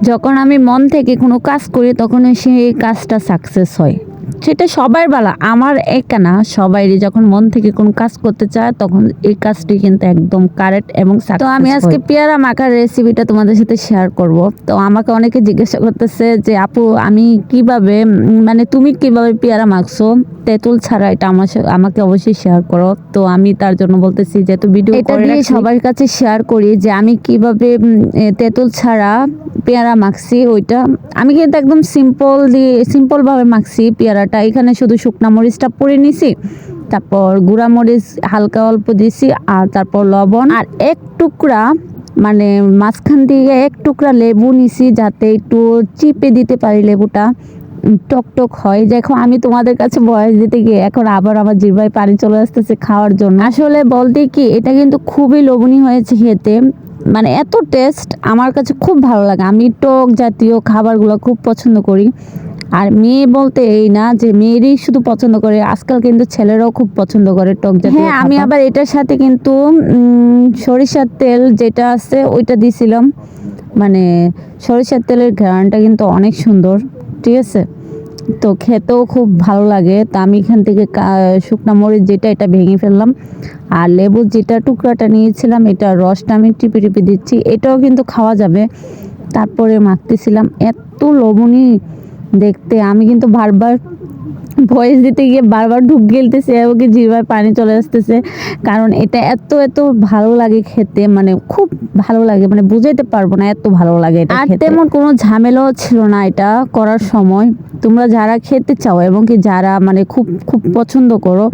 যখন আমি মন থেকে কোনো কাজ করি তখন সেই কাজটা সাকসেস হয়। সেটা সবার বেলা, আমার একা না, সবাইরই যখন মন থেকে কোনো কাজ করতে চায় তখন এই কাজটি কিন্তু একদম কারেক্ট এবং তো আমি আজকে পেয়ারা মাখার রেসিপিটা তোমাদের সাথে শেয়ার করব। তো আমাকে অনেকে জিজ্ঞাসা করতেছে যে আপু আমি কিভাবে মানে তুমি কিভাবে পেয়ারা মাখছো তেঁতুল ছাড়া, এটা আমাকে অবশ্যই শেয়ার করো। তো আমি তার জন্য বলতেছি যেহেতু ভিডিও এটা দিয়ে সবার কাছে শেয়ার করি যে আমি কিভাবে তেঁতুল ছাড়া পেয়ারা মাখছি। ওইটা আমি কিন্তু একদম সিম্পলভাবে মাখছি পেয়ারাটা। এখানে শুধু শুকনা মরিচটা পুড়ে নিছি, তারপর গুঁড়া মরিচ হালকা অল্প দিছি, আর তারপর লবণ আর এক টুকরা মানে মাঝখান দিয়ে এক টুকরা লেবু নিছি যাতে একটু চিপে দিতে পারি লেবুটা টক টক হয়। দেখো আমি তোমাদের কাছে বয়স দিতে গিয়ে এখন আবার আমার জিহ্বায় পানি চলে আসতেছে খাওয়ার জন্য। আসলে বলতে কি এটা কিন্তু খুবই লোভনীয় হয়েছে খেতে, মানে এত টেস্ট আমার কাছে খুব ভালো লাগে। আমি টক জাতীয় খাবারগুলো খুব পছন্দ করি। আর মেয়ে বলতে এই না যে মেয়েরই শুধু পছন্দ করে, আজকাল কিন্তু ছেলেরাও খুব পছন্দ করে টক জাতীয়। হ্যাঁ আমি আবার এটার সাথে কিন্তু সরিষার তেল যেটা আছে ওইটা দিছিলাম, মানে সরিষার তেলের ঘ্রাণটা কিন্তু অনেক সুন্দর, ঠিক আছে। তো খেতেও খুব ভালো লাগে। তো আমি এখান থেকে শুকনা মরিচ যেটা এটা ভেঙে ফেললাম, আর লেবু যেটা টুকরাটা নিয়েছিলাম এটা রসটা আমি টিপে টিপে দিচ্ছি, এটাও কিন্তু খাওয়া যাবে। তারপরে মাখতেছিলাম, এত লবণী দেখতে। আমি কিন্তু বারবার ভয়েস দিতে গিয়ে বারবার ঢুক গিলতেছে এবং জিহ্বায় পানি চলে আসতেছে, কারণ এটা এত এত ভালো লাগে খেতে, মানে খুব ভালো লাগে, মানে বুঝাইতে পারবো না এত ভালো লাগে এটা। আর তেমন কোনো ঝামেলাও ছিল না এটা করার সময়। তোমরা যারা খেতে চাও এবং কি যারা মানে খুব খুব পছন্দ করো,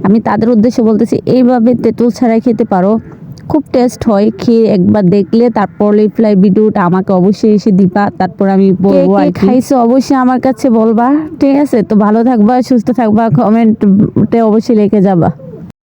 আমি তাদের উদ্দেশ্যে বলতেছি এইভাবে তেঁতুল ছাড়াই খেতে পারো, খুব টেস্ট হয়। খেয়ে একবার দেখলে তারপর রিপ্লাই ভিডিওটা আমাকে অবশ্যই এসে দিবা, তারপর আমি বলবো আর খাইছো অবশ্যই আমার কাছে বলবা, ঠিক আছে। তো ভালো থাকবা, সুস্থ থাকবা, কমেন্টে অবশ্যই লিখে যাবা।